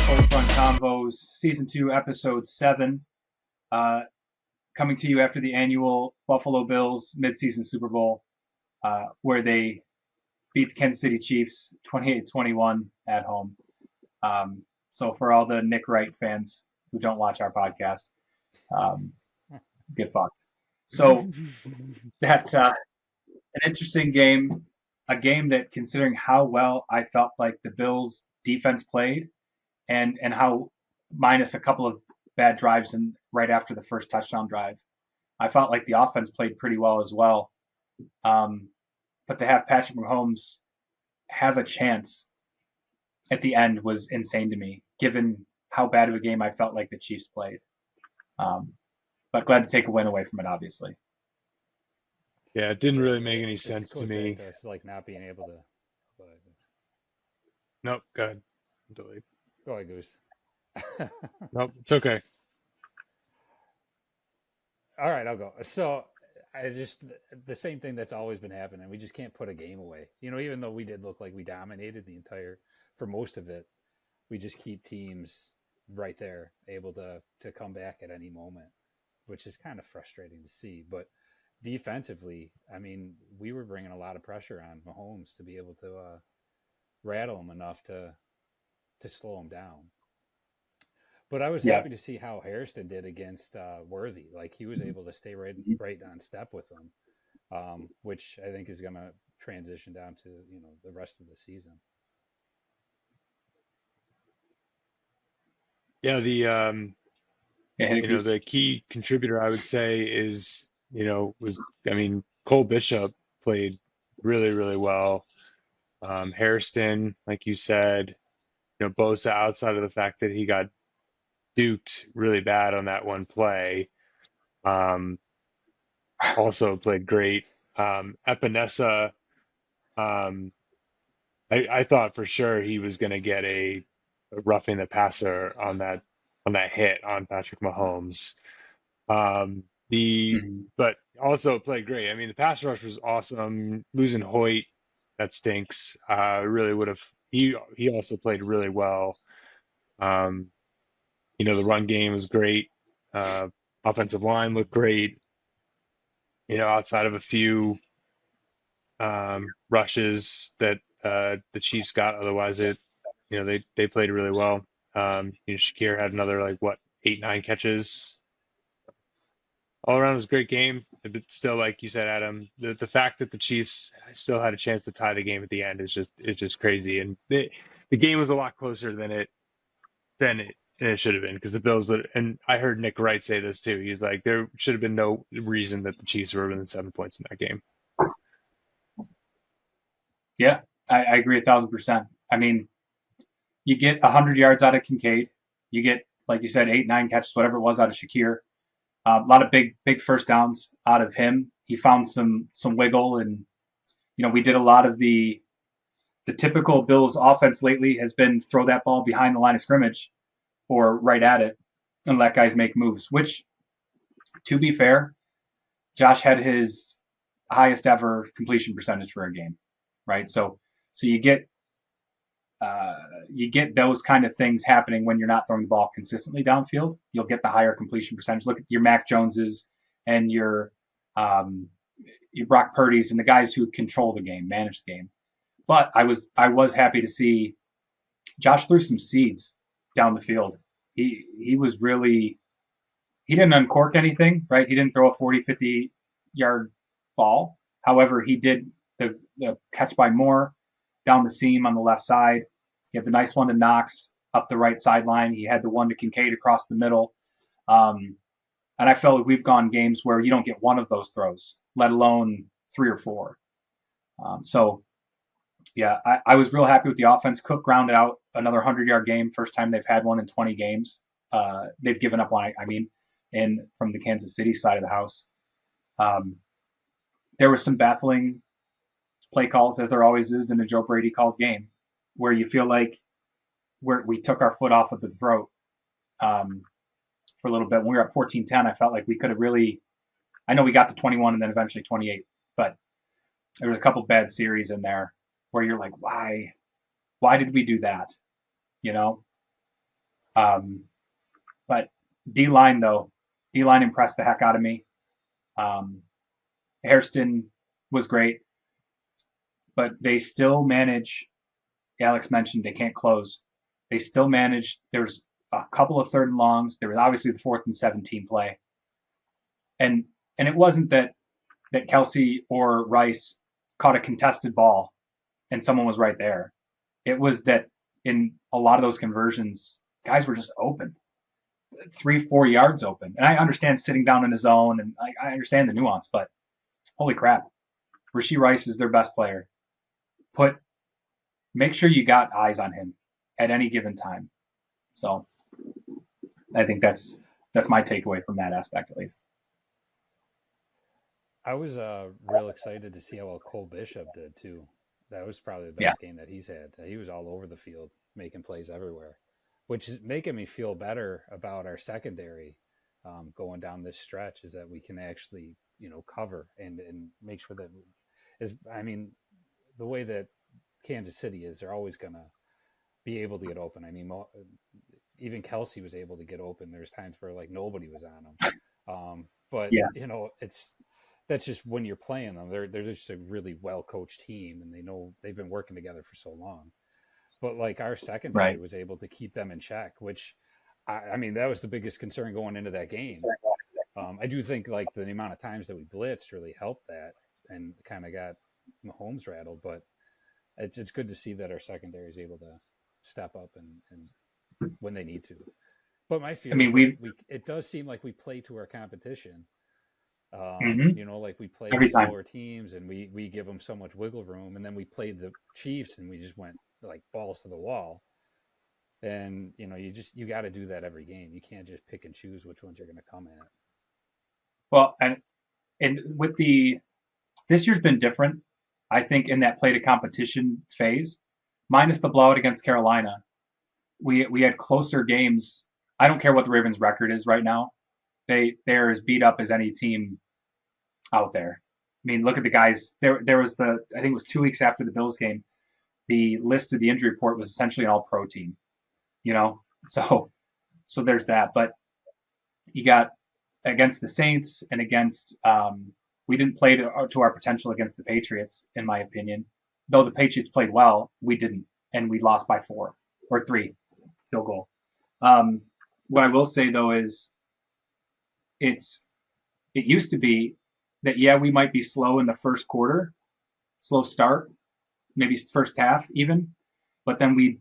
Cold Front Convos, Season 2, Episode 7, coming to you after the annual Buffalo Bills midseason Super Bowl, where they beat the Kansas City Chiefs 28-21 at home. So for all the Nick Wright fans who don't watch our podcast, get fucked. So that's an interesting game, a game that, considering how well I felt like the Bills defense played, and how, minus a couple of bad drives and right after the first touchdown drive, I felt like the offense played pretty well as well. But to have Patrick Mahomes have a chance at the end was insane to me, given how bad of a game I felt like the Chiefs played. But glad to take a win away from it, obviously. Yeah, it didn't really make any It sense to goes me. back to us like not being able to. Nope, go ahead. Delete. Go ahead, Goose. Nope, it's okay. All right, I'll go. So I just the same thing that's always been happening. We just can't put a game away. Even though we did look like we dominated the entire for most of it, we just keep teams right there, able to come back at any moment, which is kind of frustrating to see. But defensively, I mean, we were bringing a lot of pressure on Mahomes to be able to rattle him enough to slow him down. But I was happy to see how Hairston did against Worthy. Like he was able to stay right on step with him, which I think is going to transition down to the rest of the season. Yeah, the key contributor I would say is Cole Bishop played really, really well. Hairston, like you said, Bosa, outside of the fact that he got duked really bad on that one play, also played great. Epinesa, I thought for sure he was going to get a roughing the passer on that hit on Patrick Mahomes. But also played great. I mean, the pass rush was awesome. Losing Hoyt, that stinks. Really would have. He also played really well. The run game was great. Offensive line looked great. Outside of a few rushes that the Chiefs got, otherwise they played really well. Shakir had another 8-9 catches. All around, it was a great game. But still, like you said, Adam, the fact that the Chiefs still had a chance to tie the game at the end is just crazy. And the game was a lot closer than it should have been, because the Bills, and I heard Nick Wright say this too. He's like, there should have been no reason that the Chiefs were within 7 points in that game. Yeah, I agree 1,000%. I mean, you get 100 yards out of Kincaid. You get, like you said, 8-9 catches, whatever it was, out of Shakir. A lot of big first downs out of him. He found some wiggle, and we did a lot of the typical Bills offense lately has been throw that ball behind the line of scrimmage or right at it and let guys make moves, which, to be fair, Josh had his highest ever completion percentage for a game, right? So you get those kind of things happening when you're not throwing the ball consistently downfield. You'll get the higher completion percentage. Look at your Mac Joneses and your Brock Purdy's and the guys who control the game, manage the game. But I was happy to see Josh threw some seeds down the field. He was really, he didn't uncork anything, right? He didn't throw a 40, 50 yard ball. However, he did the catch by Moore down the seam on the left side. He had the nice one to Knox up the right sideline. He had the one to Kincaid across the middle. And I felt like we've gone games where you don't get one of those throws, let alone 3 or 4. Yeah, I was real happy with the offense. Cook grounded out another 100-yard game, first time they've had one in 20 games. They've given up one, and from the Kansas City side of the house. There was some baffling play calls, as there always is in a Joe Brady called game, where you feel like we took our foot off of the throat for a little bit. When we were at 14-10, I felt like we could have really, I know we got to 21 and then eventually 28, but there was a couple bad series in there where you're like, why did we do that? Um, but D line though, D line impressed the heck out of me. Um, Hairston was great, but they still manage. Alex mentioned they can't close. They still manage. There's a couple of third and longs. There was obviously the 4th and 17 play, and it wasn't that Kelsey or Rice caught a contested ball and someone was right there. It was that in a lot of those conversions, guys were just open, 3-4 yards open. And I understand sitting down in his zone, and I understand the nuance, but holy crap, Rashee Rice is their best player. Make sure you got eyes on him at any given time. So I think that's my takeaway from that aspect, at least. I was real excited to see how well Cole Bishop did too. That was probably the Yeah. best game that he's had. He was all over the field, making plays everywhere, which is making me feel better about our secondary going down this stretch. Is that we can actually, cover and make sure that the way that Kansas City is, they're always going to be able to get open. I mean, even Kelsey was able to get open. There's times where like nobody was on him. But Yeah. that's just when you're playing them. They're just a really well coached team, and they've been working together for so long. But like our secondary was able to keep them in check, which I mean that was the biggest concern going into that game. I do think like the amount of times that we blitzed really helped that and kind of got Mahomes rattled. But it's good to see that our secondary is able to step up and when they need to. But my feeling is it does seem like we play to our competition. Like we play these lower teams and we give them so much wiggle room, and then we played the Chiefs and we just went like balls to the wall. And you got to do that every game. You can't just pick and choose which ones you're going to come at. Well, and with this year's been different, I think, in that play to competition phase, minus the blowout against Carolina. We had closer games. I don't care what the Ravens' record is right now. They're as beat up as any team out there. I mean, look at the guys. There was I think it was 2 weeks after the Bills game, the list of the injury report was essentially an all-pro team. So there's that. But you got against the Saints and against we didn't play to our potential against the Patriots, in my opinion. Though the Patriots played well, we didn't, and we lost by 4 or 3 field goal. What I will say though is it used to be that, we might be slow in the first quarter, slow start, maybe first half even, but then we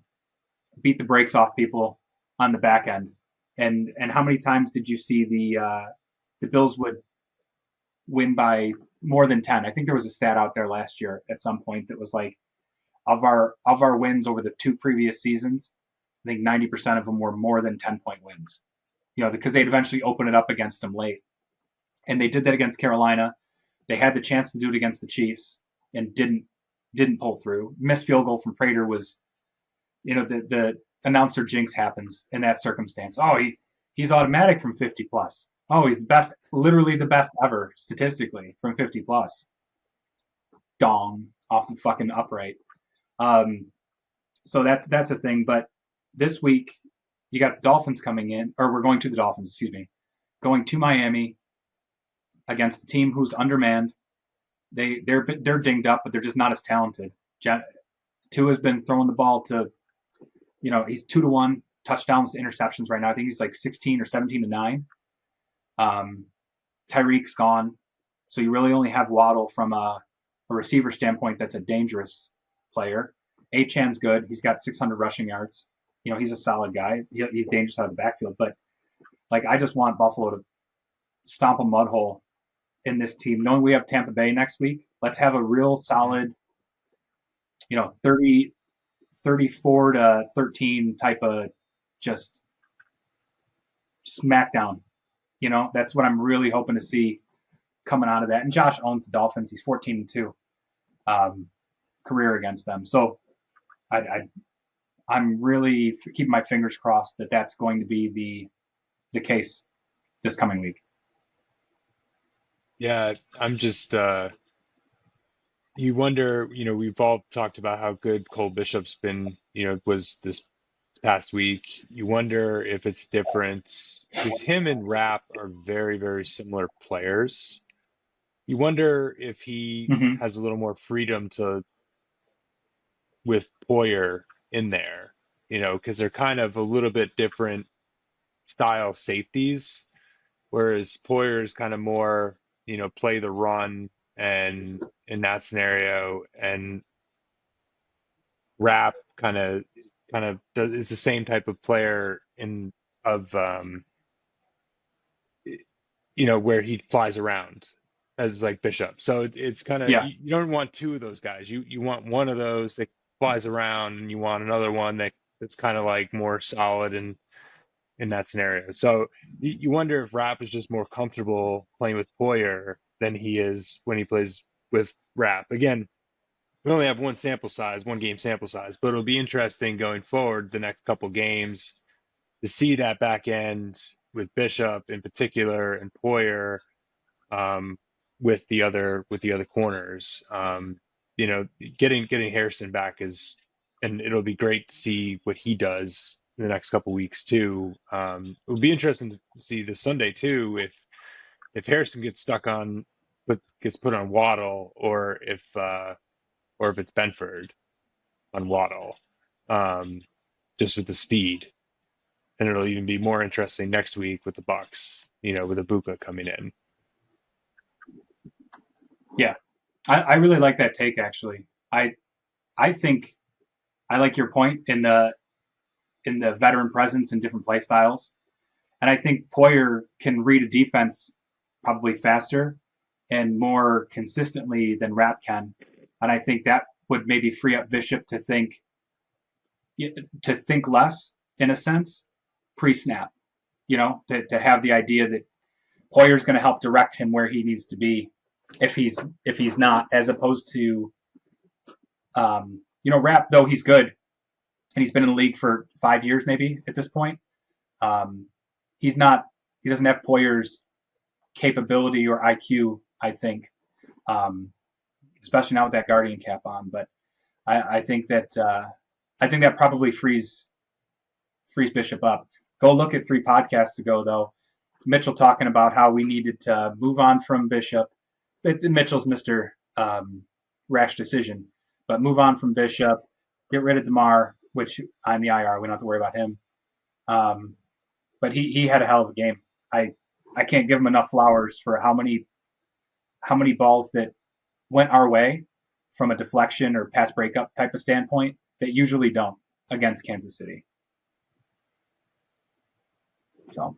beat the brakes off people on the back end. And how many times did you see the Bills would win by more than 10? I think there was a stat out there last year at some point that was like, of our wins over the 2 previous seasons, I think 90% of them were more than 10-point wins. Because they'd eventually open it up against them late. And they did that against Carolina. They had the chance to do it against the Chiefs and didn't pull through. Missed field goal from Prater was, the announcer jinx happens in that circumstance. Oh, he's automatic from 50 plus. Oh, he's the best, literally the best ever statistically from 50 plus. Dong off the fucking upright. So that's a thing. But this week you got the Dolphins coming in, or we're going to the Dolphins, excuse me, going to Miami against a team who's undermanned. They're dinged up, but they're just not as talented. Tua's been throwing the ball to, he's 2-1 touchdowns to interceptions right now. I think he's like 16 or 17-9. Tyreek's gone, so you really only have Waddle from a receiver standpoint. That's a dangerous player. Achan's good. He's got 600 rushing yards. He's a solid guy. He's dangerous out of the backfield. But like, I just want Buffalo to stomp a mud hole in this team. Knowing we have Tampa Bay next week, let's have a real solid, 34-13 type of just smackdown. That's what I'm really hoping to see coming out of that. And Josh owns the Dolphins. He's 14-2 career against them. So I'm really keeping my fingers crossed that that's going to be the case this coming week. Yeah, I'm just you wonder, we've all talked about how good Cole Bishop's been, was this past week. You wonder if it's different because him and Rapp are very, very similar players. You wonder if he Hmm. has a little more freedom to with Poyer in there, because they're kind of a little bit different style safeties, whereas Poyer is kind of more, play the run and in that scenario, and Rap kind of is the same type of player in of where he flies around as like Bishop. So it's kind of Yeah, you don't want two of those guys. You want one of those that flies around, and you want another one that's kind of like more solid in that scenario. So you wonder if Rap is just more comfortable playing with Poyer than he is when he plays with Rap. Again, we only have one game sample size, but it'll be interesting going forward the next couple games to see that back end with Bishop in particular and Poyer, with the other corners. Getting Harrison back and it'll be great to see what he does in the next couple weeks too. It would be interesting to see this Sunday too if Harrison gets stuck on, but gets put on Waddle, or if it's Benford on Waddle, just with the speed. And it'll even be more interesting next week with the Bucks, with Ibuka coming in. yeah. I really like that take actually. I think I like your point in the veteran presence and different play styles. And I think Poyer can read a defense probably faster and more consistently than Rapp can. And I think that would maybe free up Bishop to think less in a sense pre-snap. To have the idea that Poyer's going to help direct him where he needs to be if he's not, as opposed to Rapp, though he's good and he's been in the league for 5 years maybe at this point. Um, he's not. He doesn't have Poyer's capability or IQ. I think, especially now with that Guardian cap on. But I think that probably frees Bishop up. Go look at 3 podcasts ago though. Mitchell talking about how we needed to move on from Bishop. Mitchell's Mr. Rash decision, but move on from Bishop, get rid of DeMar, which on the IR we don't have to worry about him. But he had a hell of a game. I can't give him enough flowers for how many balls that went our way from a deflection or pass breakup type of standpoint that usually don't against Kansas City. So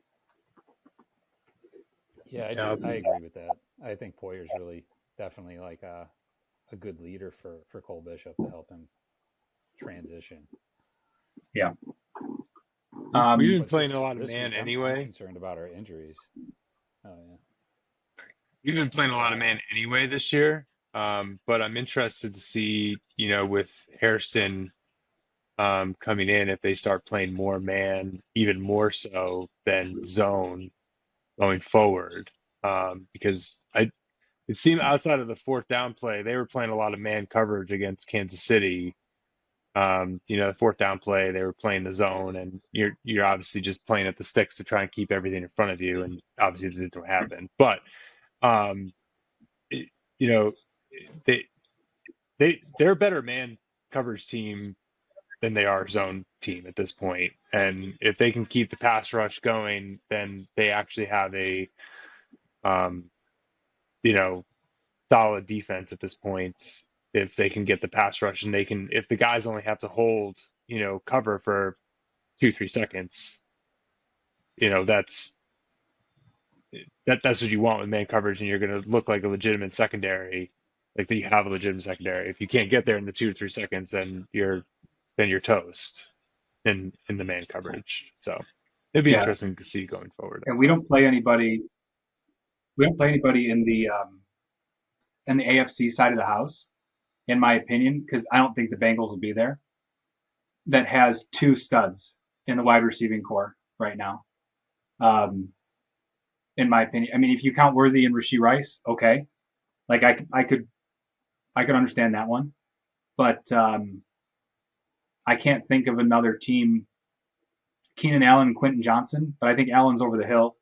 Yeah, I agree with that. I think Poyer's really definitely like a good leader for Cole Bishop to help him transition. yeah. We've been But playing a lot of this man week, I'm anyway. concerned about our injuries. Oh yeah. We've been playing a lot of man anyway this year. But I'm interested to see, with Hairston coming in, if they start playing more man, even more so than zone going forward. Because it seemed outside of the fourth down play, they were playing a lot of man coverage against Kansas City. The fourth down play, they were playing the zone, and you're obviously just playing at the sticks to try and keep everything in front of you, and obviously that didn't happen. But um, it- you know, they they're a better man coverage team than they are zone team at this point. And if they can keep the pass rush going, then they actually have a um, you know solid defense at this point. If they can get the pass rush, and if the guys only have to hold cover for 2-3 seconds, that's what you want with man coverage, and you're going to look like a legitimate secondary, like that you have a legitimate secondary. If you can't get there in the 2 or 3 seconds, then you're toast in the man coverage. So it'd be Yeah, interesting to see going forward. and we don't play anybody. We don't play anybody in the AFC side of the house, in my opinion, because I don't think the Bengals will be there. That has 2 studs in the wide receiving core right now. Um, in my opinion, I mean, if you count Worthy and Rashee Rice, okay, like I could understand that one, but I can't think of another team Keenan Allen and Quentin Johnson, but I think Allen's over the hill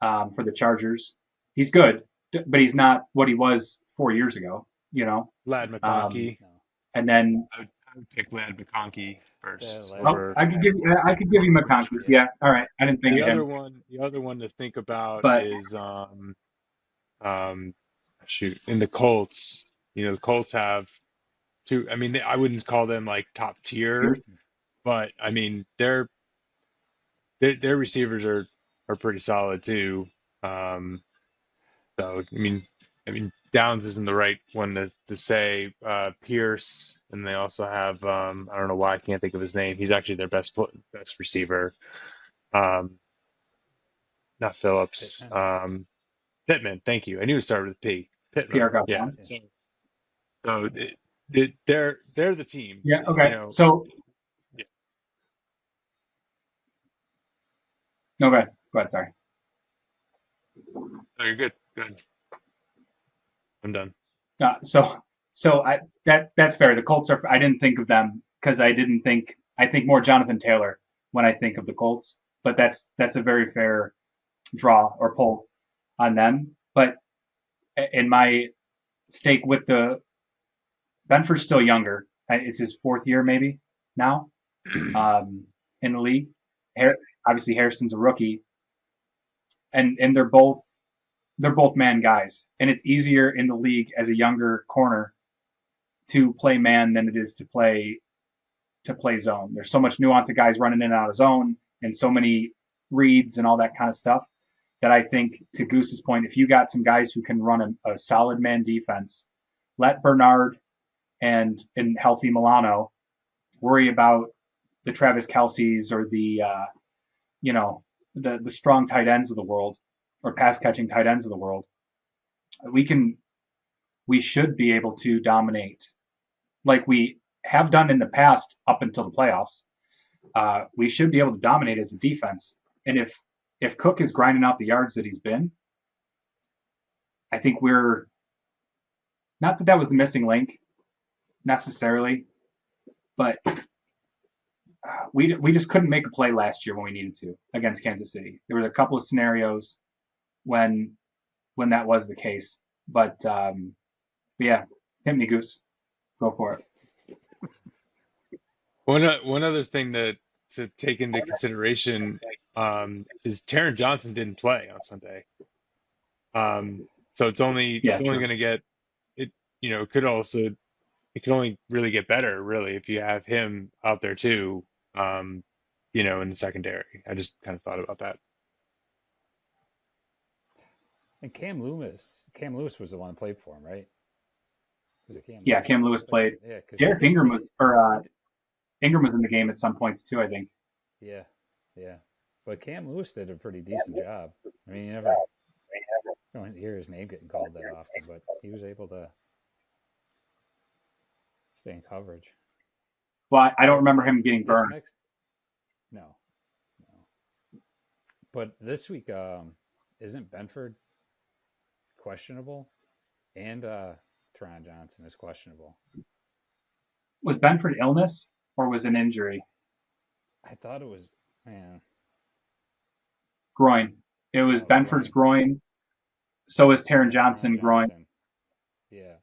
for the Chargers. He's good, but he's not what he was 4 years ago, you know. Lad McConkey. No. And then I would pick Lad McConkey first Yeah, over. I could give you McConkey. Yeah, all right. I didn't think The of other him. the other one to think about But is shoot, in the Colts. You know, the Colts have two. I mean, I wouldn't call them like top tier, but I mean, their receivers are pretty solid too. So I mean, Downs isn't the right one to say. Pierce, and they also have I don't know why I can't think of his name. He's actually their best receiver. Um, Not Phillips. Pittman. Thank you. I knew it started with P. Pittman. Pierre got Yeah. down. So they're the team. Yeah. Okay. You know, So yeah. no, go ahead. Sorry. No, you're good. Good. I'm done. That's fair. The Colts are. I didn't think of them because I think more Jonathan Taylor when I think of the Colts. But that's a very fair draw or pull on them. But in my stake with the Benford's still younger. It's his 4th year maybe now in the league. Obviously Hairston's a rookie, and they're both man guys, and it's easier in the league as a younger corner to play man than it is to play zone. There's so much nuance of guys running in and out of zone, and so many reads and all that kind of stuff that I think, to Goose's point, if you got some guys who can run a solid man defense, let Bernard and healthy Milano worry about the Travis Kelce's or the the strong tight ends of the world, or pass catching tight ends of the world. We should be able to dominate like we have done in the past up until the playoffs. We should be able to dominate as a defense. And if Cook is grinding out the yards that he's been, I think we're not that was the missing link necessarily, but we just couldn't make a play last year when we needed to against Kansas City. There were a couple of scenarios when that was the case, but yeah, hit me, Goose. Go for it. One other thing to take into consideration is Taron Johnson didn't play on Sunday. So it's only going to get it. You know, it could only really get better, really, if you have him out there too. You know, in the secondary. I just kind of thought about that. And Cam Lewis was the one that played for him, right? Was it Cam Yeah, Lewis? Cam Lewis played. Yeah, Derek Ingram was Ingram was in the game at some points too, I think. Yeah. But Cam Lewis did a pretty decent job. I mean, you don't hear his name getting called that often, but he was able to stay in coverage. Well, I don't remember him getting burned. No. But this week, isn't Benford questionable? And Taron Johnson is questionable. Was Benford illness or was it an injury? I thought it was, man. Groin. It was Benford's groin. So is Taron Johnson groin. Yeah.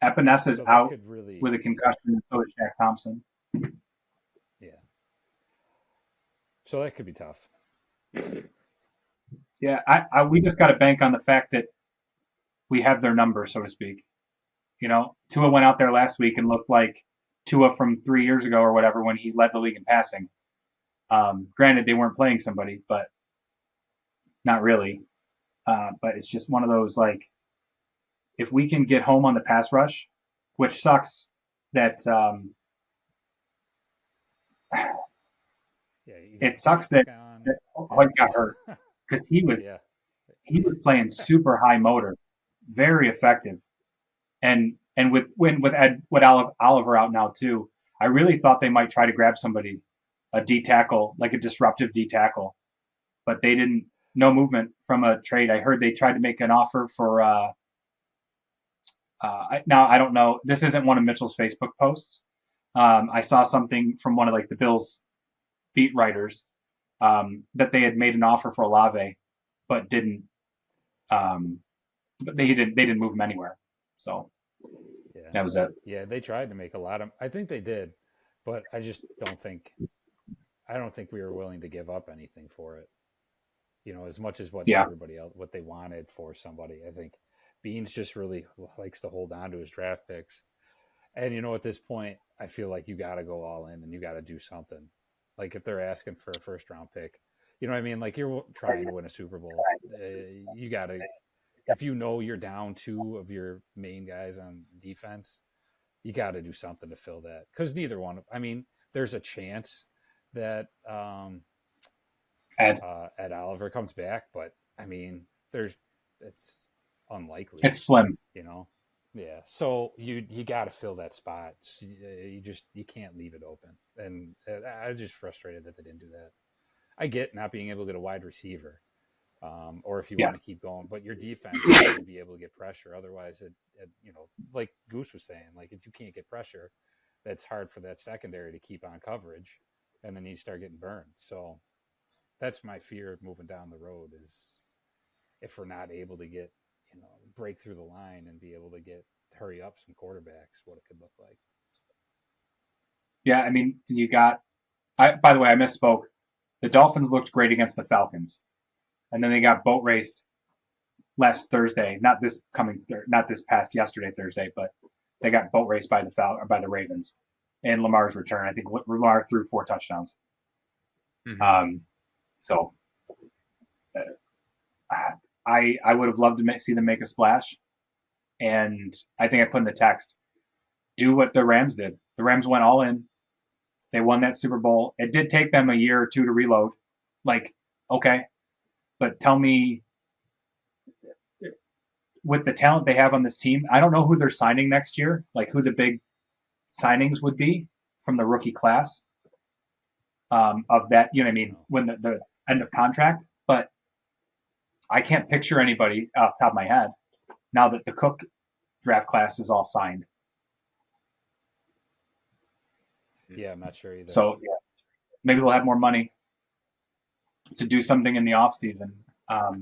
Epinesa's out with a concussion, and so is Shaq Thompson. Yeah. So that could be tough. Yeah, we just got to bank on the fact that we have their number, so to speak. You know, Tua went out there last week and looked like Tua from 3 years ago or whatever when he led the league in passing. Granted, they weren't playing somebody, but not really. But it's just one of those, like, if we can get home on the pass rush, which sucks that it sucks that Hoyt got hurt because he was playing super high motor, very effective, and with Oliver out now too, I really thought they might try to grab somebody, a D tackle, like a disruptive D tackle, but they didn't. No movement from a trade. I heard they tried to make an offer for. Now I don't know. This isn't one of Mitchell's Facebook posts. I saw something from one of like the Bills beat writers that they had made an offer for Olave, but didn't. But they didn't move him anywhere. So that was it. Yeah, they tried to make a lot of. I think they did, but I just don't think. I don't think we were willing to give up anything for it. As much as what everybody else, what they wanted for somebody. I think Beans just really likes to hold on to his draft picks. And at this point, I feel like you got to go all in and you got to do something. Like if they're asking for a first round pick, you know what I mean? Like you're trying to win a Super Bowl. You got to, if you're down two of your main guys on defense, you got to do something to fill that. Because neither one, there's a chance that Ed Oliver comes back, but it's unlikely. It's slim. Yeah. So you got to fill that spot. You can't leave it open. And I'm just frustrated that they didn't do that. I get not being able to get a wide receiver, or if you want to keep going, but your defense has to be able to get pressure. Otherwise, like Goose was saying, like if you can't get pressure, that's hard for that secondary to keep on coverage, and then you start getting burned. So that's my fear of moving down the road is if we're not able to get break through the line and be able to hurry up some quarterbacks, what it could look like. Yeah, you got. By the way, I misspoke. The Dolphins looked great against the Falcons, and then they got boat raced last Thursday. Not this past yesterday Thursday, but they got boat raced by the Ravens in Lamar's return. I think Lamar threw 4 touchdowns. Mm-hmm. So I would have loved to see them make a splash, and I think I put in the text, do what the Rams did. The Rams went all in. They won that Super Bowl. It did take them a year or two to reload. Like, okay, but tell me, with the talent they have on this team, I don't know who they're signing next year, like who the big signings would be from the rookie class of that, when the end of contract. But I can't picture anybody off the top of my head now that the Cook draft class is all signed. Yeah, I'm not sure either. So maybe they'll have more money to do something in the off season. But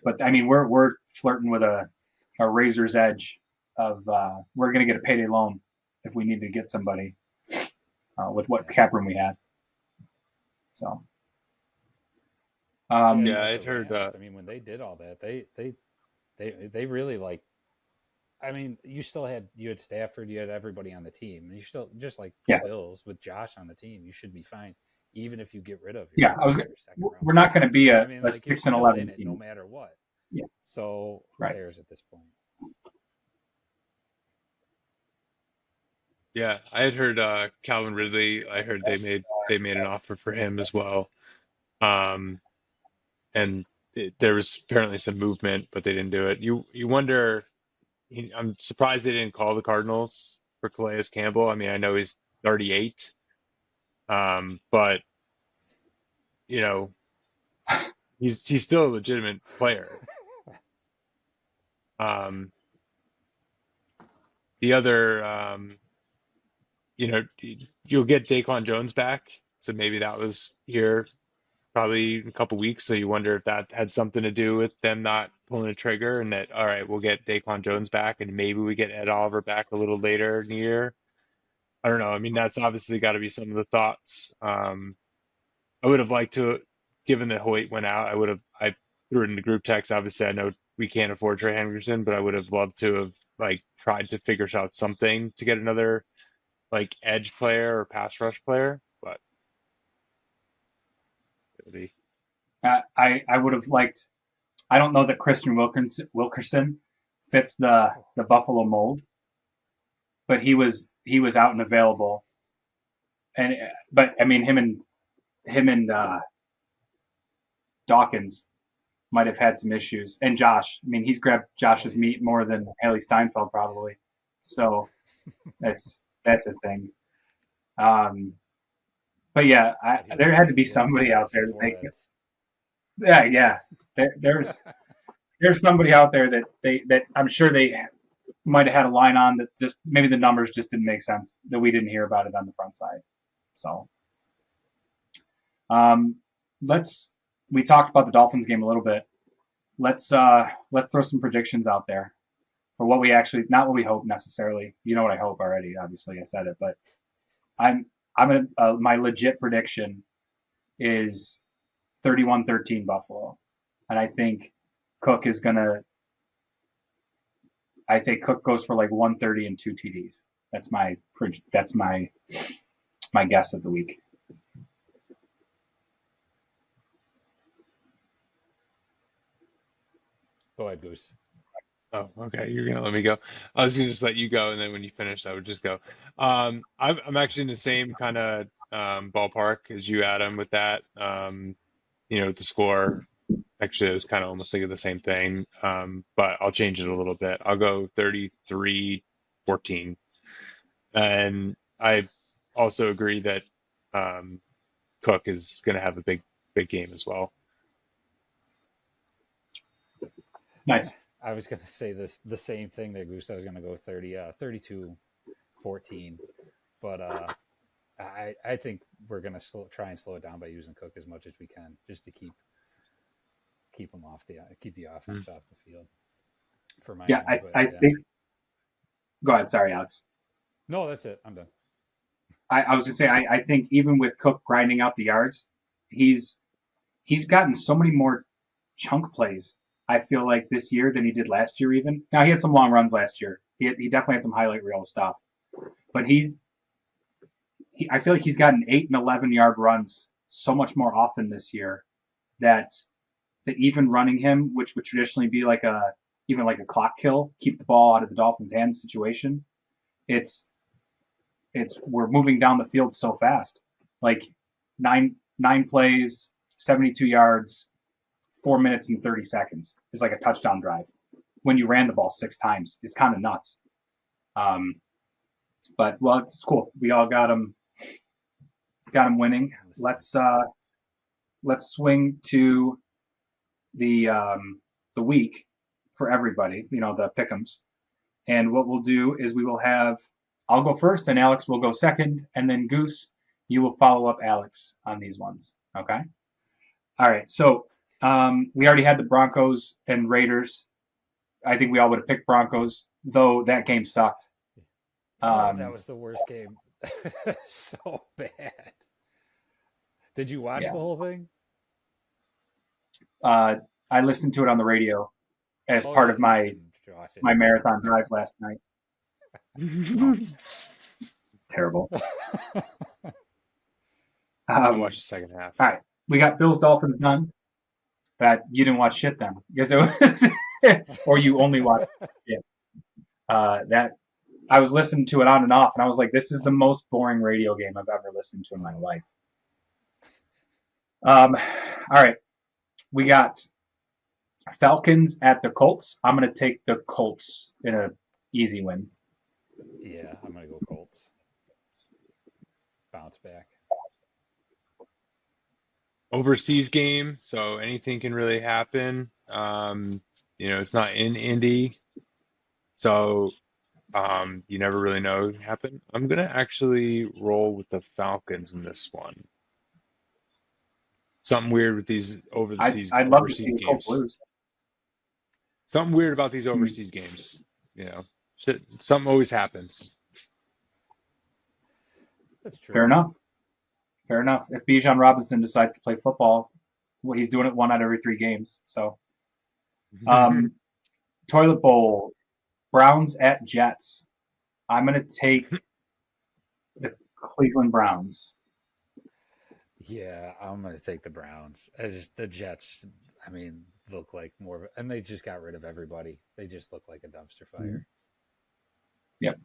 we're flirting with a razor's edge of we're going to get a payday loan if we need to get somebody with what cap room we had. So. I'd heard. When they did all that, they really you still had Stafford, you had everybody on the team, and you still just like the Bills with Josh on the team, you should be fine, even if you get rid of. We're not going to be a 6-11 team no matter what. Yeah. So who cares at this point? Yeah, I had heard Calvin Ridley. I heard they made an offer for him as well. And there was apparently some movement, but they didn't do it. You wonder. I'm surprised they didn't call the Cardinals for Calais Campbell. I know he's 38, but he's still a legitimate player. The other, you'll get Daquan Jones back, so maybe that was here probably in a couple weeks. So you wonder if that had something to do with them not pulling a trigger, and that, all right, we'll get Daquan Jones back, and maybe we get Ed Oliver back a little later in the year. I don't know. That's obviously got to be some of the thoughts. I would have liked to, given that Hoyt went out, I threw it in the group text. Obviously, I know we can't afford Trey Hendrickson, but I would have loved to have tried to figure out something to get another edge player or pass rush player, but it'll be. I would have liked. I don't know that Christian Wilkerson fits the Buffalo mold, but he was out and available, but him and Dawkins might have had some issues, and Josh. He's grabbed Josh's meat more than Haley Steinfeld probably, so that's a thing. But yeah, there had to be somebody out there to make it. Yeah. There's somebody out there that I'm sure they might have had a line on that just maybe the numbers just didn't make sense, that we didn't hear about it on the front side. So We talked about the Dolphins game a little bit. Let's throw some predictions out there for what we actually, not what we hope necessarily. You know what I hope already. Obviously, I said it, but my legit prediction is 31-13 Buffalo, and I think Cook is gonna. I say Cook goes for like 130 and 2 TDs. That's my guess of the week. Go ahead, Goose. Oh, okay. You're gonna let me go. I was gonna just let you go, and then when you finished, I would just go. I'm actually in the same kind of ballpark as you, Adam, with that. The score actually is kind of almost like the same thing. But I'll change it a little bit. I'll go 33-14, and I also agree that Cook is gonna have a big game as well. Nice. I was going to say the same thing there, Goose. I was going to go 32-14. But I think we're going to try and slow it down by using Cook as much as we can, just to keep him keep the offense off the field. For my I think. Go ahead. Sorry, Alex. No, that's it. I'm done. I was going to say I think even with Cook grinding out the yards, he's gotten so many more chunk plays, I feel like, this year than he did last year even. Now, he had some long runs last year. He definitely had some highlight reel stuff. But I feel like he's gotten 8 and 11-yard runs so much more often this year that even running him, which would traditionally be even like a clock kill, keep the ball out of the Dolphins' hands situation, we're moving down the field so fast. Like nine plays, 72 yards, 4 minutes and 30 seconds is like a touchdown drive when you ran the ball 6 times. It's kind of nuts. But it's cool. We all got him winning. Let's swing to the week for everybody, the pick'ems. And what we'll do is I'll go first and Alex will go second, and then Goose, you will follow up Alex on these ones. Okay? All right. So we already had the Broncos and Raiders. I think we all would have picked Broncos, though that game sucked. That was the worst game. So bad. Did you watch the whole thing? I listened to it on the radio as part of my marathon drive last night. Terrible. I watched the second half. All right. We got Bills Dolphins done. But you didn't watch shit then. Because it was or you only watched shit. That I was listening to it on and off, and I was like, this is the most boring radio game I've ever listened to in my life. All right. We got Falcons at the Colts. I'm going to take the Colts in an easy win. Yeah, I'm going to go Colts. Bounce back. Overseas game, so anything can really happen. It's not in Indy, so you never really know what can happen. I'm going to actually roll with the Falcons in this one. Something weird with these overseas games. Blues. Something weird about these overseas games. Something always happens. That's true. Fair enough. If Bijan Robinson decides to play football, he's doing it 1 out of every 3 games. So, Toilet Bowl, Browns at Jets. I'm going to take the Cleveland Browns. Yeah, I'm going to take the Browns. The Jets, look like more of and they just got rid of everybody. They just look like a dumpster fire. Yep.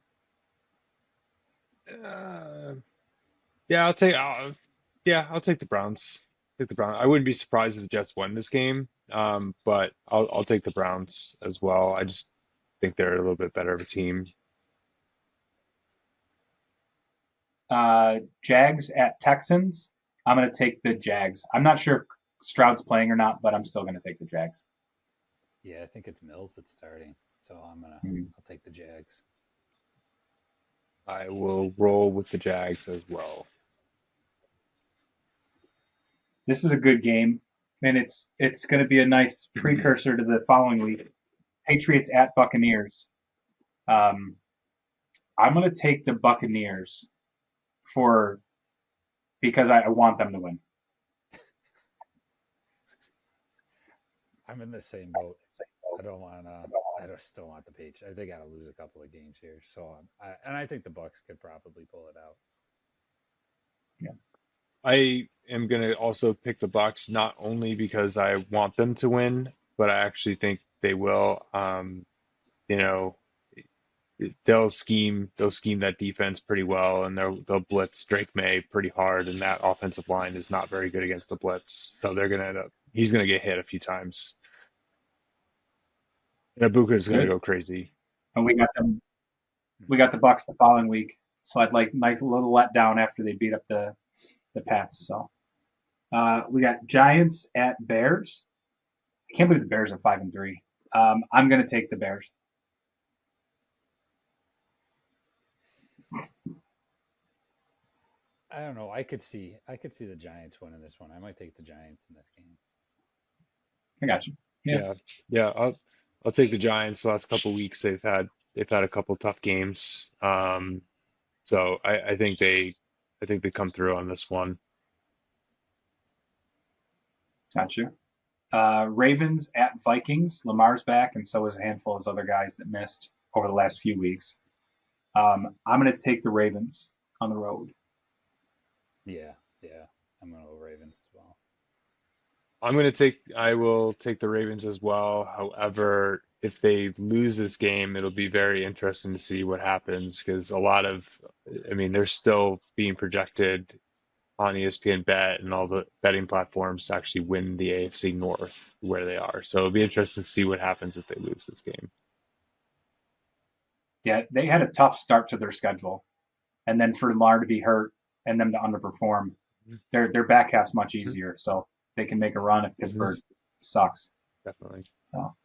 I'll take the Browns. I wouldn't be surprised if the Jets won this game, but I'll take the Browns as well. I just think they're a little bit better of a team. Jags at Texans. I'm going to take the Jags. I'm not sure if Stroud's playing or not, but I'm still going to take the Jags. Yeah, I think it's Mills that's starting, so I'll take the Jags. I will roll with the Jags as well. This is a good game, and it's going to be a nice precursor to the following week. Patriots at Buccaneers. Um, I'm going to take the Buccaneers for because I want them to win. I'm in the same boat. I don't want to. I don't still want the Patriots. They got to lose a couple of games here. So, I think the Bucks could probably pull it out. Yeah. I am going to also pick the Bucks not only because I want them to win, but I actually think they will. You know, they'll scheme that defense pretty well, and they'll blitz Drake May pretty hard, and that offensive line is not very good against the blitz. So they're going to end up. He's going to get hit a few times. And Ibuka is going to Good. go crazy. And we got them. We got the Bucks the following week, so I'd like nice little letdown after they beat up the Pats. So we got Giants at Bears. I can't believe the Bears are 5-3. I'm going to take the Bears. I don't know. I could see the Giants winning this one. I might take the Giants in this game. I got you. Yeah. Yeah. I'll take the Giants. The last couple weeks they've had a couple tough games. So I think they come through on this one. Got you. Ravens at Vikings. Lamar's back, and so is a handful of other guys that missed over the last few weeks. I'm going to take the Ravens on the road. Yeah. I'm going to go Ravens as well. I will take the Ravens as well. However, if they lose this game, it'll be very interesting to see what happens because they're still being projected on ESPN Bet and all the betting platforms to actually win the AFC North where they are. So it'll be interesting to see what happens if they lose this game. Yeah, they had a tough start to their schedule, and then for Lamar to be hurt and them to underperform, their back half's much easier, so they can make a run if Pittsburgh sucks. Definitely. So,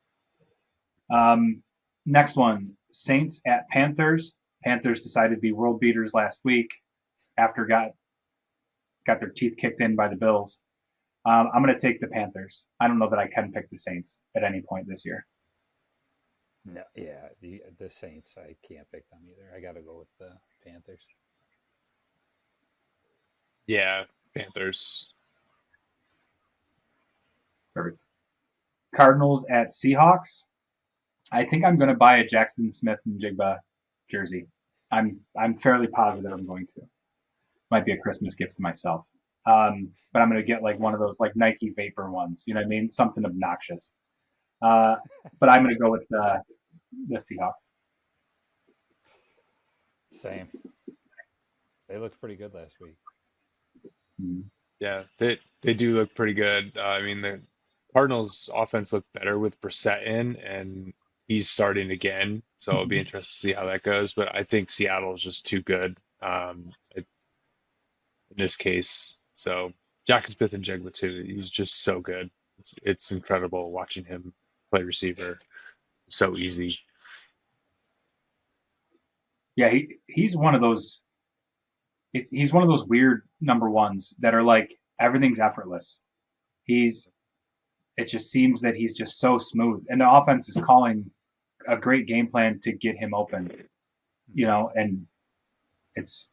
next one, Saints at Panthers. Panthers decided to be world beaters last week after got their teeth kicked in by the Bills. I'm going to take the Panthers. I don't know that I can pick the Saints at any point this year. No, yeah, the Saints. I can't pick them either. I got to go with the Panthers. Yeah, Panthers. Perfect. Cardinals at Seahawks. I think I'm going to buy a Jackson Smith and Jigba jersey. I'm fairly positive I'm going to. Might be a Christmas gift to myself. But I'm going to get like one of those like Nike Vapor ones. You know what I mean? Something obnoxious. But I'm going to go with the Seahawks. Same. They looked pretty good last week. Mm-hmm. Yeah, they do look pretty good. The Cardinals offense looked better with Brissett in, and he's starting again. So it'll be interesting to see how that goes. But I think Seattle is just too good in this case. So Jackson Smith and Jigba too. He's just so good. It's incredible watching him play receiver. So easy. Yeah, he's one of those. He's one of those weird number ones that are like everything's effortless. It just seems that he's just so smooth, and the offense is calling a great game plan to get him open. And that's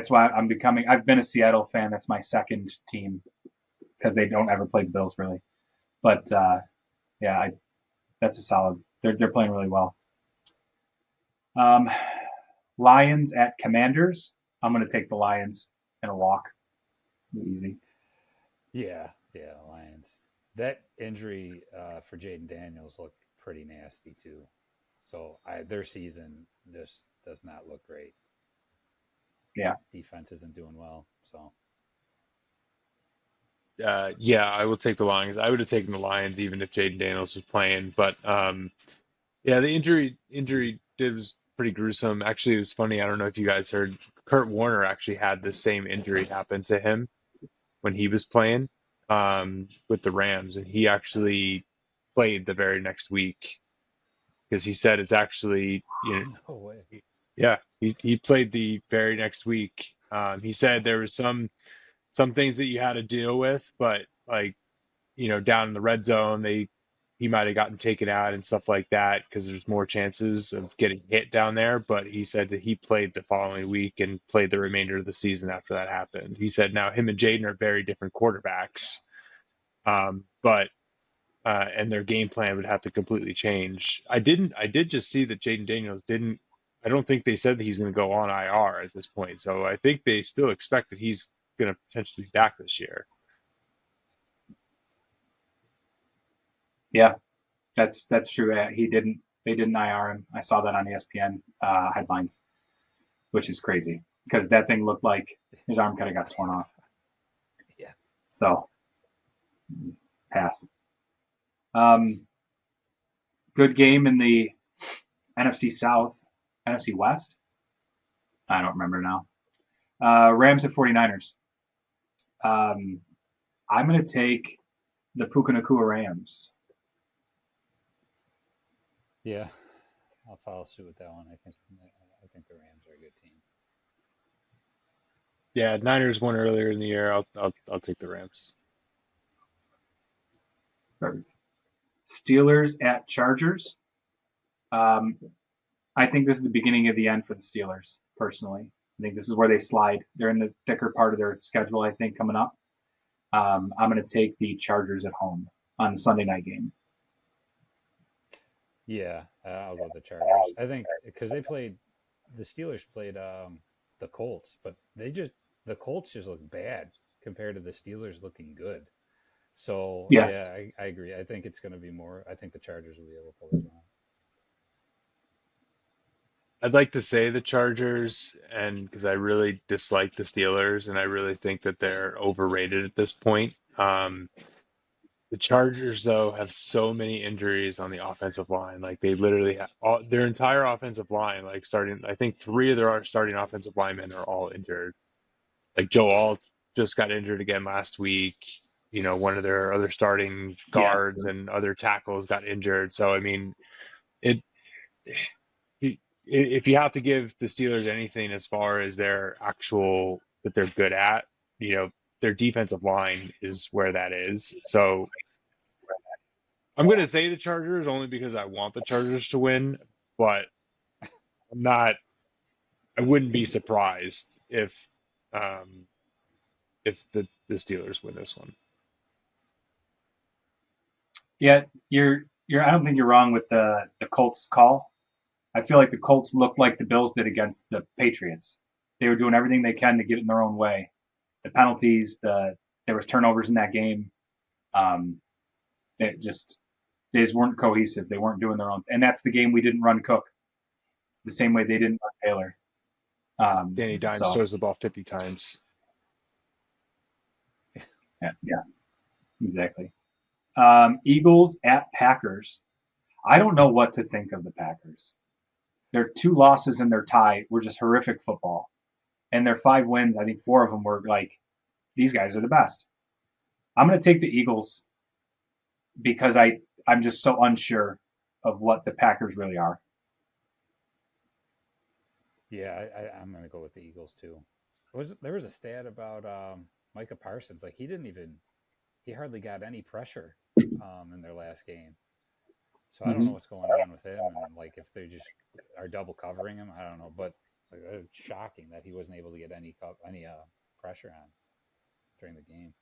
why I've been a Seattle fan. That's my second team because they don't ever play the Bills really. But that's a solid. They're playing really well. Lions at Commanders. I'm going to take the Lions in a walk. Easy. Yeah, Lions. That injury for Jaden Daniels looked pretty nasty too. So their season just does not look great. Yeah. Defense isn't doing well. So. I will take the Lions. I would have taken the Lions even if Jaden Daniels was playing. But the injury was pretty gruesome. Actually, it was funny. I don't know if you guys heard. Kurt Warner actually had the same injury happen to him when he was playing with the Rams, and he actually played the very next week because he said it's actually No way. Yeah, he played the very next week. He said there was some some things that you had to deal with, but like, down in the red zone, he might have gotten taken out and stuff like that because there's more chances of getting hit down there. But he said that he played the following week and played the remainder of the season after that happened. He said now him and Jaden are very different quarterbacks, but and their game plan would have to completely change. I did just see that Jaden Daniels didn't. I don't think they said that he's going to go on IR at this point. So I think they still expect that he's going to potentially be back this year. Yeah, that's true. They didn't IR him. I saw that on ESPN headlines, which is crazy because that thing looked like his arm kind of got torn off. Yeah. So pass. Good game in the NFC South, NFC West. I don't remember now. Rams at 49ers. I'm going to take the Puka Nacua Rams. Yeah, I'll follow suit with that one. I think the Rams are a good team. Yeah, Niners won earlier in the year. I'll take the Rams. Perfect. Steelers at Chargers. I think this is the beginning of the end for the Steelers, personally. I think this is where they slide. They're in the thicker part of their schedule, I think, coming up. I'm going to take the Chargers at home on the Sunday night game. Yeah, I'll go with the Chargers. I think because the Steelers played the Colts, but the Colts just look bad compared to the Steelers looking good. So yeah, I agree. I think it's going to be more. I think the Chargers will be able to pull this one out. I'd like to say the Chargers, and because I really dislike the Steelers, and I really think that they're overrated at this point. The Chargers, though, have so many injuries on the offensive line. Like they literally have their entire offensive line, like starting, I think three of their starting offensive linemen are all injured. Like Joe Alt just got injured again last week. One of their other starting guards and other tackles got injured. So I mean, it. If you have to give the Steelers anything as far as their actual that they're good at, their defensive line is where that is. So I'm going to say the Chargers only because I want the Chargers to win, but I wouldn't be surprised if the Steelers win this one. Yeah, I don't think you're wrong with the Colts call. I feel like the Colts looked like the Bills did against the Patriots. They were doing everything they can to get it in their own way. The penalties, there was turnovers in that game. They just weren't cohesive. They weren't doing their own. And that's the game we didn't run Cook the same way they didn't run Taylor. Danny Dimes throws the ball 50 times. Yeah, exactly. Eagles at Packers. I don't know what to think of the Packers. Their 2 losses and their tie were just horrific football. And their 5 wins, I think 4 of them were like, these guys are the best. I'm going to take the Eagles because I'm just so unsure of what the Packers really are. Yeah, I'm going to go with the Eagles too. There was a stat about Micah Parsons. Like he hardly got any pressure in their last game. So I don't know what's going on with him, and like if they just are double covering him, I don't know. But it's shocking that he wasn't able to get any pressure on during the game.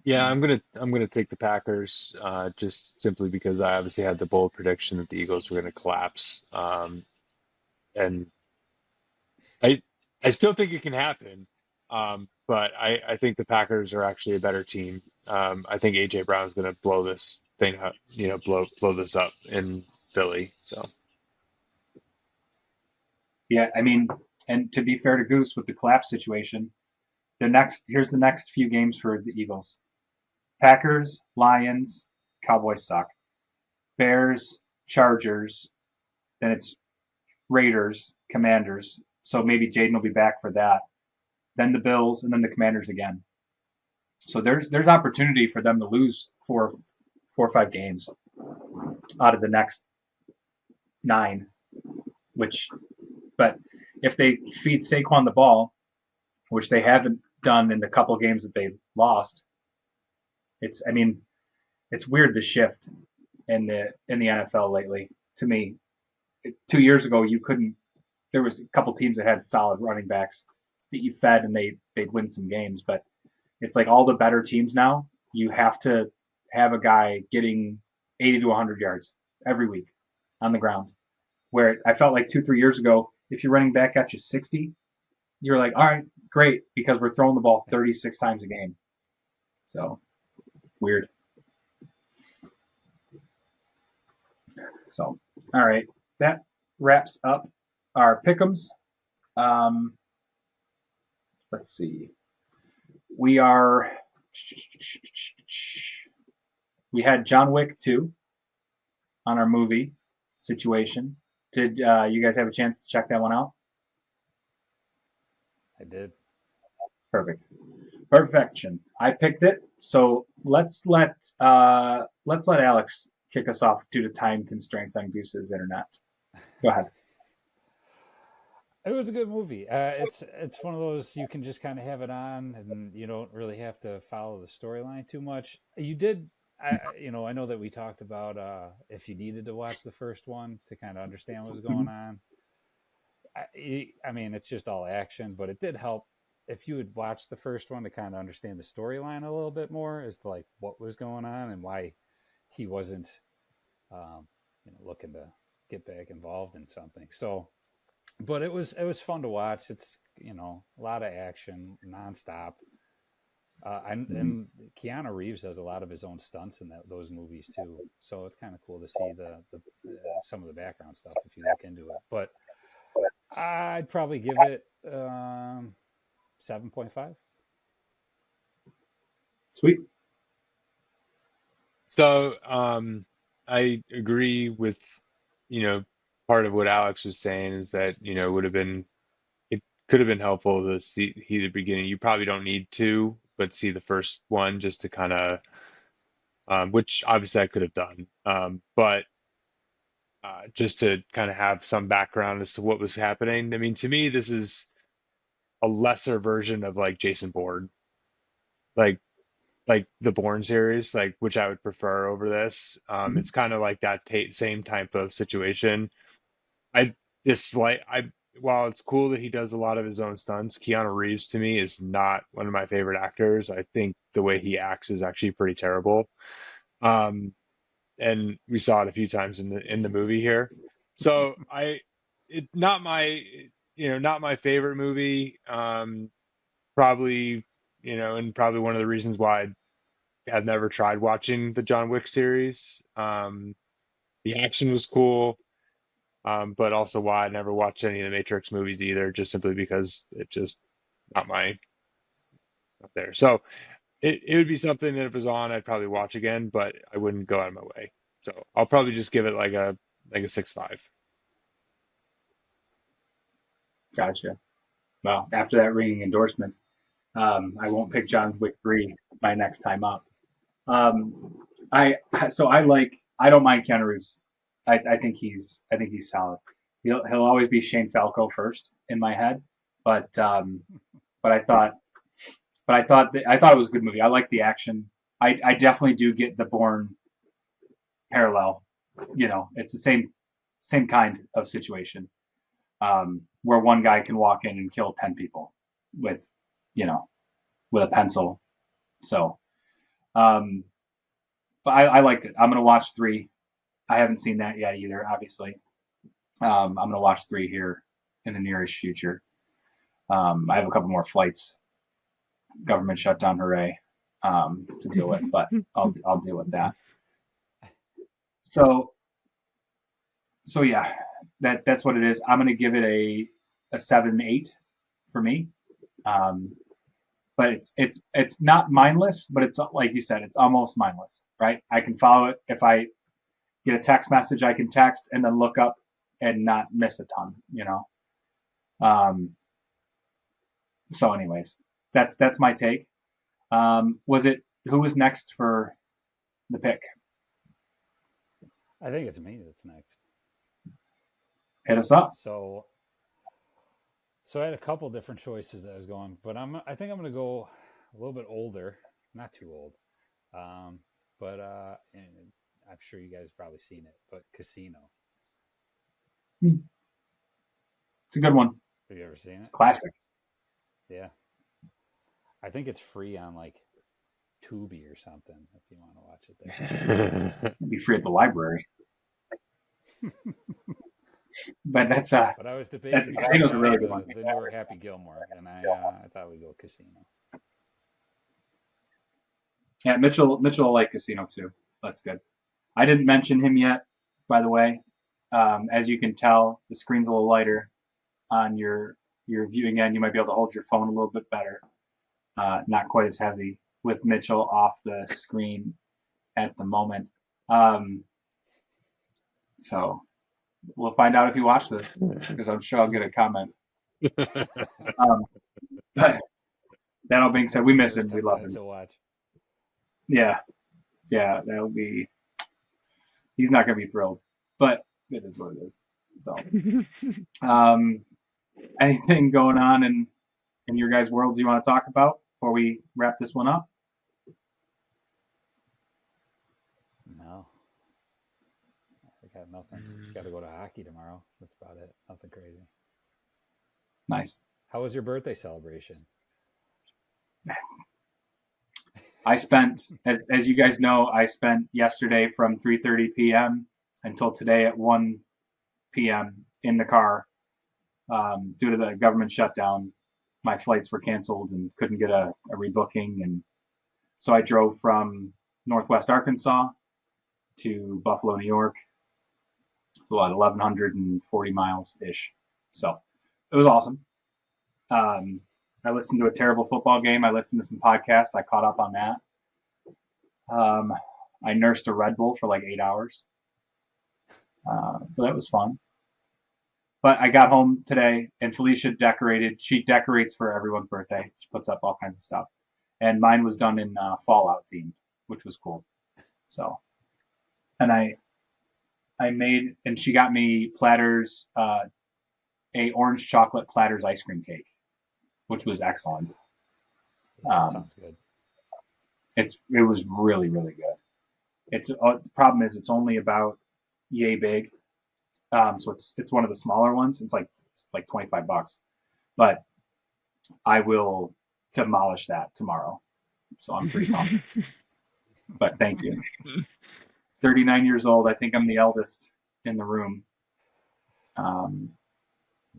Yeah, I'm gonna take the Packers, just simply because I obviously had the bold prediction that the Eagles were gonna collapse, and I still think it can happen, but I think the Packers are actually a better team. I think AJ Brown's gonna blow this thing up, blow this up in Philly. So yeah, I mean, and to be fair to Goose with the collapse situation, here's the next few games for the Eagles: Packers, Lions, Cowboys suck, Bears, Chargers, then it's Raiders, Commanders. So maybe Jaden will be back for that. Then the Bills, and then the Commanders again. So there's opportunity for them to lose 4 or 5 games out of the next 9. But if they feed Saquon the ball, which they haven't done in the couple games that they lost. It's weird the shift in the NFL lately. To me, 2 years ago you couldn't. There was a couple teams that had solid running backs that you fed and they'd win some games, but it's like all the better teams now, you have to have a guy getting 80 to 100 yards every week on the ground. Where I felt like 2-3 years ago, if your running back got you 60, you're like, all right, great, because we're throwing the ball 36 times a game. So weird. So, all right, that wraps up our pick'ems. Let's see. We had John Wick 2 on our movie situation. Did you guys have a chance to check that one out? I did. Perfection. I picked it. So let's let Alex kick us off due to time constraints on Goose's internet. Go ahead. It was a good movie. It's one of those you can just kind of have it on, and you don't really have to follow the storyline too much. You did, I know that we talked about if you needed to watch the first one to kind of understand what was going on. I mean, it's just all action, but it did help if you had watched the first one to kind of understand the storyline a little bit more as to like what was going on and why he wasn't, looking to get back involved in something. So. But it was fun to watch. It's a lot of action nonstop, and Keanu Reeves does a lot of his own stunts in those movies too. So it's kind of cool to see the some of the background stuff if you look into it. But I'd probably give it 7.5. Sweet. So I agree with part of what Alex was saying is that, it could have been helpful to see the beginning. You probably don't need to, but see the first one just to kind of, which obviously I could have done, but just to kind of have some background as to what was happening. I mean, to me, this is a lesser version of like Jason Bourne, like the Bourne series, like which I would prefer over this. It's kind of like that same type of situation. I dislike while it's cool that he does a lot of his own stunts, Keanu Reeves to me is not one of my favorite actors. I think the way he acts is actually pretty terrible. And we saw it a few times in the movie here. So not my favorite movie. Probably, and probably one of the reasons why I had never tried watching the John Wick series. The action was cool. But also why I never watched any of the Matrix movies either, just simply because it just not there. So it would be something that if it was on, I'd probably watch again, but I wouldn't go out of my way. So I'll probably just give it like a 6.5. Gotcha. Well, after that ringing endorsement, I won't pick John Wick 3 my next time up. I don't mind Keanu Reeves. I think he's solid. He'll always be Shane Falco first in my head, but I thought it was a good movie. I like the action. I definitely do get the Bourne parallel. It's the same kind of situation, where one guy can walk in and kill 10 people with a pencil. So, but I liked it. I'm gonna watch 3. I haven't seen that yet either, obviously. I'm going to watch 3 here in the nearest future. I have a couple more flights, government shutdown, hooray, to deal with, but I'll deal with that. So yeah, that's what it is. I'm going to give it a 7-8 for me. But it's not mindless, but it's like you said, it's almost mindless, right? I can follow it. If I get a text message, I can text and then look up and not miss a ton, So anyways, that's my take. Who was next for the pick? I think it's me that's next. Hit us up. So I had a couple different choices that I was going, but I think I'm going to go a little bit older, not too old. But and I'm sure you guys have probably seen it, but Casino. It's a good one. Have you ever seen it? Classic. Yeah. I think it's free on like Tubi or something if you want to watch it there. It'd be free at the library. But that's But I was debating Casino's a really good one. the newer Happy Gilmore, and I thought we'd go Casino. Yeah, Mitchell will like Casino too. That's good. I didn't mention him yet, by the way. As you can tell, the screen's a little lighter on your viewing end. You might be able to hold your phone a little bit better. Not quite as heavy with Mitchell off the screen at the moment. So we'll find out if you watch this, because I'm sure I'll get a comment. But that all being said, we miss him. We love him. To watch. Yeah, that'll be. He's not gonna be thrilled, but it is what it is. So, anything going on in your guys' worlds you want to talk about before we wrap this one up? No, I got nothing. Got to go to hockey tomorrow. That's about it. Nothing crazy. Nice. How was your birthday celebration? I spent, as you guys know, I spent yesterday from 3:30 p.m. until today at 1 p.m. in the car due to the government shutdown. My flights were canceled and couldn't get a rebooking, and so I drove from Northwest Arkansas to Buffalo, New York. It's about 1,140 miles ish. So it was awesome. I listened to a terrible football game. I listened to some podcasts. I caught up on that. I nursed a Red Bull for like 8 hours. So that was fun. But I got home today, and Felicia decorated. She decorates for everyone's birthday. She puts up all kinds of stuff. And mine was done in Fallout theme, which was cool. So, and I made, and she got me Platters, a orange chocolate Platters ice cream cake, which was excellent. That sounds good. It was really, really good. The problem is it's only about yay big. So it's one of the smaller ones. It's like $25, but I will demolish that tomorrow. So I'm pretty pumped. But thank you. 39 years old. I think I'm the eldest in the room.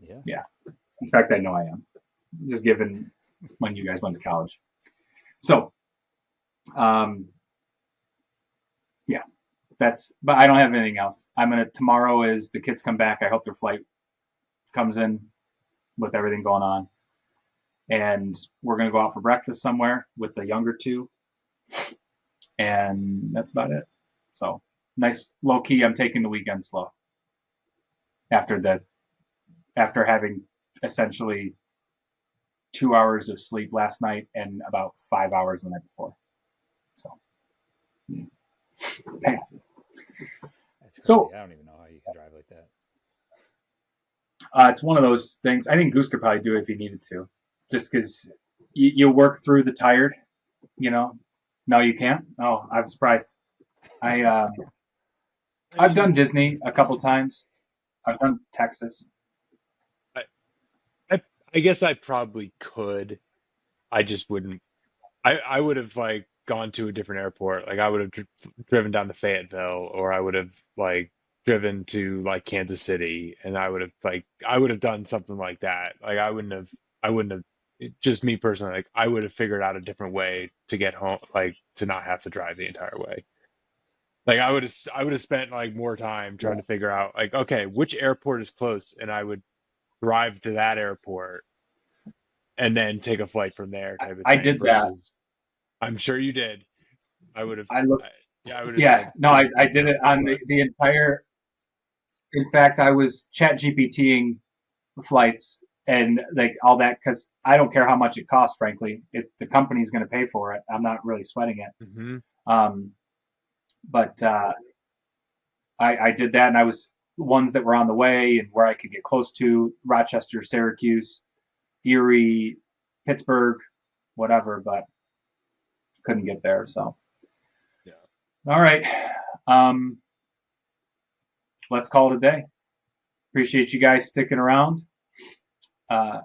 Yeah. In fact, I know I am. Just given when you guys went to college. So, yeah. But I don't have anything else. Tomorrow is the kids come back. I hope their flight comes in with everything going on. And we're going to go out for breakfast somewhere with the younger two. And that's about it. So nice, low key. I'm taking the weekend slow after having essentially 2 hours of sleep last night and about 5 hours the night before. So, yeah. Pass. That's crazy. So, I don't even know how you can drive like that. It's one of those things. I think Goose could probably do it if he needed to, just because you work through the tired. No, you can't. Oh, I'm surprised. I've done Disney a couple times. I've done Texas. I guess I probably could. I just wouldn't. I would have like gone to a different airport. Like I would have driven down to Fayetteville, or I would have like driven to like Kansas City, and I would have done something like that. Like I wouldn't have. Just me personally, like I would have figured out a different way to get home, like to not have to drive the entire way. Like I would have spent like more time trying to figure out like, okay, which airport is close, and I would drive to that airport and then take a flight from there type of I thing. did that. I'm sure you did. I would have. I looked. I would have. Yeah, no, I did it on the entire. In fact, I was chat GPTing flights and like all that because I don't care how much it costs. Frankly, if the company's going to pay for it, I'm not really sweating it. Mm-hmm. But I did that, and I was ones that were on the way and where I could get close to Rochester, Syracuse, Erie, Pittsburgh, whatever, but couldn't get there. So, Yeah. All right. Let's call it a day. Appreciate you guys sticking around. And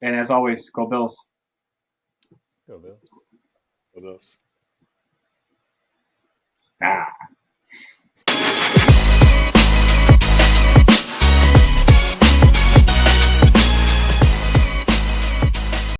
as always, go Bills. Go Bills. What else? Ah.